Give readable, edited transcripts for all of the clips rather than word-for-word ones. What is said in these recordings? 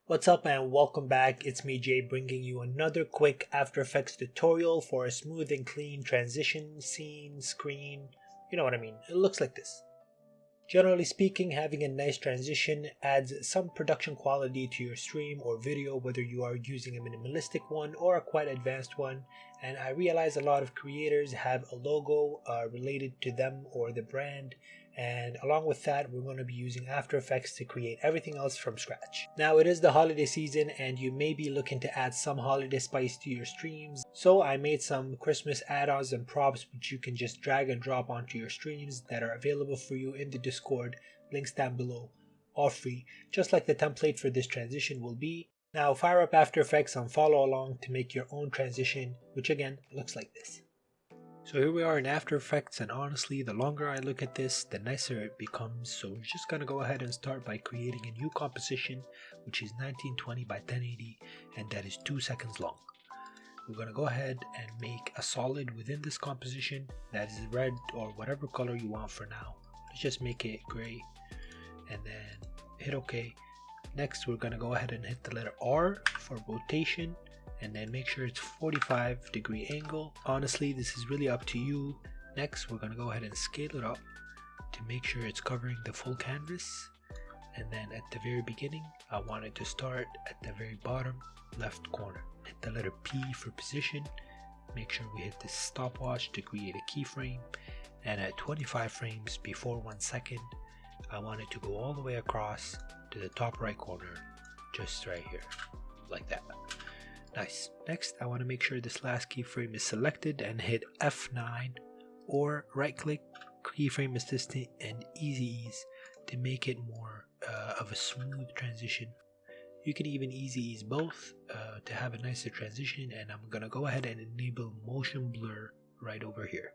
What's up and welcome back. It's me Jay bringing you another quick After Effects tutorial for a smooth and clean transition, scene, screen, you know what I mean. It looks like this. Generally speaking, having a nice transition adds some production quality to your stream or video, whether you are using a minimalistic one or a quite advanced one. And I realize a lot of creators have a logo related to them or the brand, and along with that we're going to be using After Effects to create everything else from scratch. Now it is the holiday season and you may be looking to add some holiday spice to your streams, so I made some Christmas add-ons and props which you can just drag and drop onto your streams that are available for you in the Discord, links down below, all free, just like the template for this transition will be. Now fire up After Effects and follow along to make your own transition, which again looks like this. So here we are in After Effects, and honestly the longer I look at this the nicer it becomes, so we're just gonna go ahead and start by creating a new composition which is 1920 by 1080 and that is 2 seconds long. We're gonna go ahead and make a solid within this composition that is red or whatever color you want for now. Let's just make it gray and then hit OK. Next we're gonna go ahead and hit the letter R for rotation and then make sure it's 45-degree angle. Honestly, this is really up to you. Next, we're gonna go ahead and scale it up to make sure it's covering the full canvas. And then at the very beginning, I want it to start at the very bottom left corner. Hit the letter P for position. Make sure we hit the stopwatch to create a keyframe. And at 25 frames before 1 second, I want it to go all the way across to the top right corner, just right here, like that. Nice. Next, I want to make sure this last keyframe is selected and hit F9 or right click keyframe assistant and easy ease to make it more of a smooth transition. You can even easy ease both to have a nicer transition, and I'm gonna go ahead and enable motion blur right over here.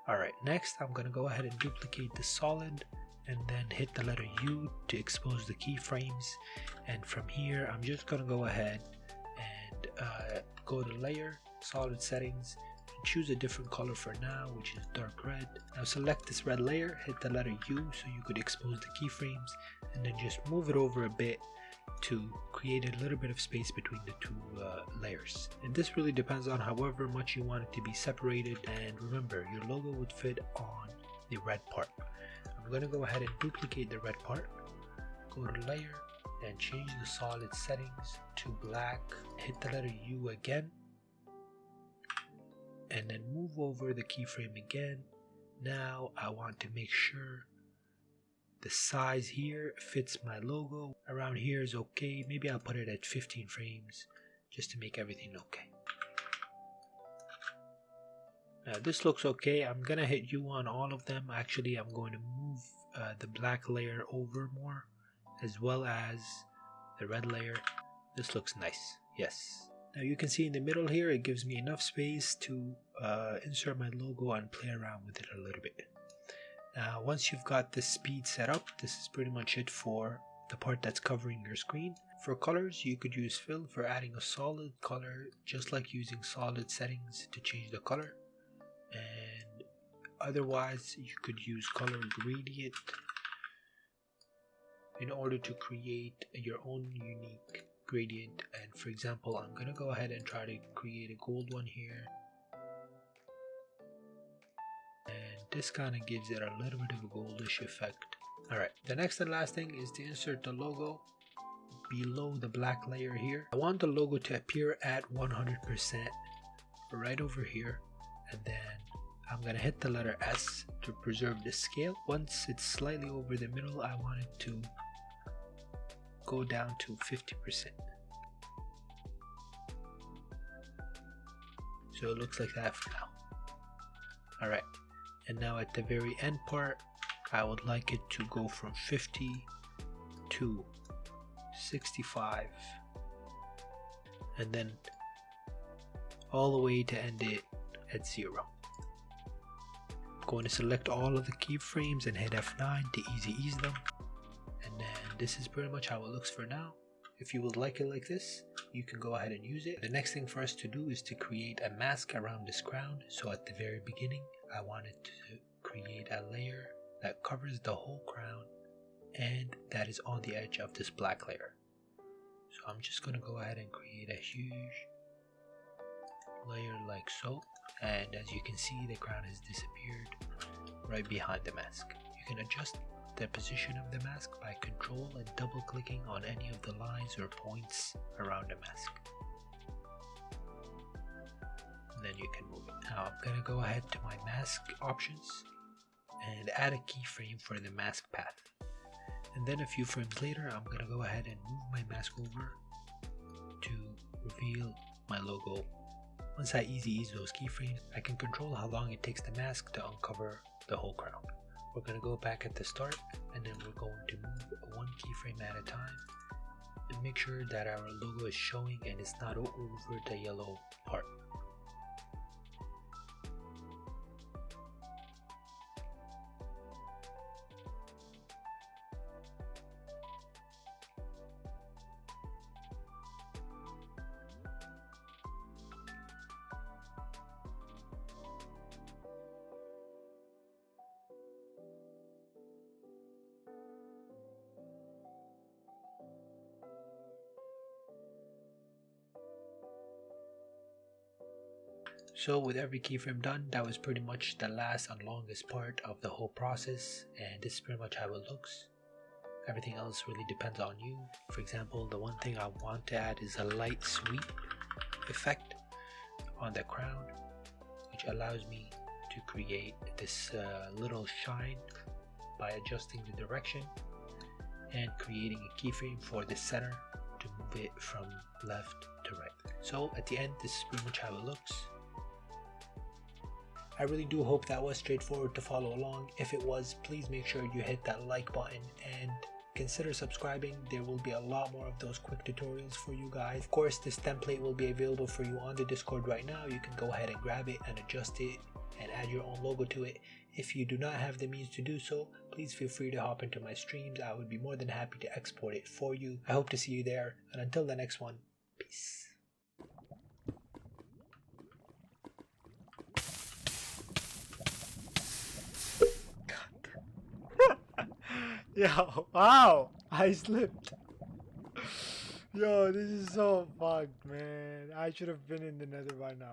Alright, next I'm gonna go ahead and duplicate the solid and then hit the letter U to expose the keyframes, and from here I'm just gonna go ahead and go to layer, solid settings, and choose a different color for now, which is dark red. Now select this red layer, hit the letter U so you could expose the keyframes, and then just move it over a bit to create a little bit of space between the two layers. And this really depends on however much you want it to be separated, and remember your logo would fit on the red part. I'm going to go ahead and duplicate the red part, go to layer and change the solid settings to black, hit the letter U again, and then move over the keyframe again. Now I want to make sure the size here fits my logo. Around here is okay. Maybe I'll put it at 15 frames just to make everything okay. Now this looks okay. I'm gonna hit U on all of them. Actually, I'm going to move the black layer over more, as well as the red layer. This looks nice. Yes. Now you can see in the middle here it gives me enough space to insert my logo and play around with it a little bit. Now once you've got the speed set up, this is pretty much it for the part that's covering your screen. For colors, you could use fill for adding a solid color, just like using solid settings to change the color. And otherwise you could use color gradient in order to create your own unique gradient. And for example, I'm gonna go ahead and try to create a gold one here, and this kind of gives it a little bit of a goldish effect. Alright, the next and last thing is to insert the logo below the black layer here. I want the logo to appear at 100% right over here, and then I'm gonna hit the letter S to preserve the scale. Once it's slightly over the middle, I want it to go down to 50%. So it looks like that for now. Alright, and now at the very end part, I would like it to go from 50 to 65 and then all the way to end it at 0. I'm going to select all of the keyframes and hit F9 to easy ease them. And then this is pretty much how it looks for now. If you would like it like this, you can go ahead and use it. The next thing for us to do is to create a mask around this crown. So at the very beginning, I wanted to create a layer that covers the whole crown and that is on the edge of this black layer. So I'm just going to go ahead and create a huge layer like so, and as you can see, the crown has disappeared right behind the mask. You can adjust the position of the mask by control and double clicking on any of the lines or points around the mask. And then you can move it. Now I'm going to go ahead to my mask options and add a keyframe for the mask path. And then a few frames later, I'm going to go ahead and move my mask over to reveal my logo. Once I easy ease those keyframes, I can control how long it takes the mask to uncover the whole crown. We're going to go back at the start, and then we're going to move one keyframe at a time and make sure that our logo is showing and it's not over the yellow part. So with every keyframe done, that was pretty much the last and longest part of the whole process, and this is pretty much how it looks. Everything else really depends on you. For example, the one thing I want to add is a light sweep effect on the crown, which allows me to create this little shine by adjusting the direction and creating a keyframe for the center to move it from left to right. So at the end, this is pretty much how it looks. I really do hope that was straightforward to follow along. If it was, please make sure you hit that like button and consider subscribing. There will be a lot more of those quick tutorials for you guys. Of course, this template will be available for you on the Discord right now. You can go ahead and grab it and adjust it and add your own logo to it. If you do not have the means to do so, please feel free to hop into my streams. I would be more than happy to export it for you. I hope to see you there, and until the next one, peace. Yo, wow, I slipped. Yo, this is so fucked, man. I should have been in the nether by now.